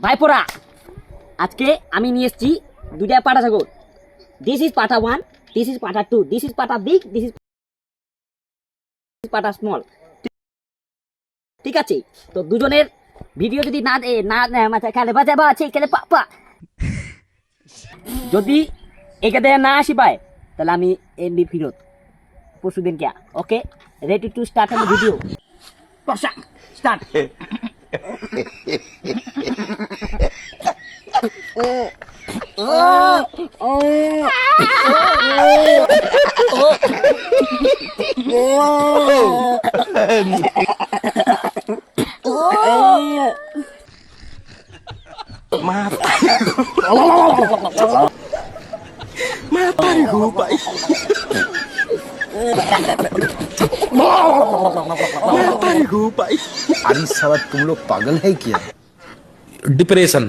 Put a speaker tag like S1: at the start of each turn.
S1: ভাইপোরা, আজকে আমি নিয়ে এসেছি দুইটা পাটা ছাগল। দিস ইজ পাটা 1, দিস ইজ পাটা 2, দিস ইজ পাটা বিগ, দিস ইজ পাটা স্মল। ঠিক আছে, তো দুজনের ভিডিও যদি যদি এখানে না আসি পায়, তাহলে আমি এমনি ফিরত পরশুদিন কে। ওকে, রেডি টু স্টার্ট আমার video. Start.
S2: Mata gue, Pak. Mata gue, Pak.
S3: अरे साला तुम लोग पागल है क्या?
S4: डिप्रेशन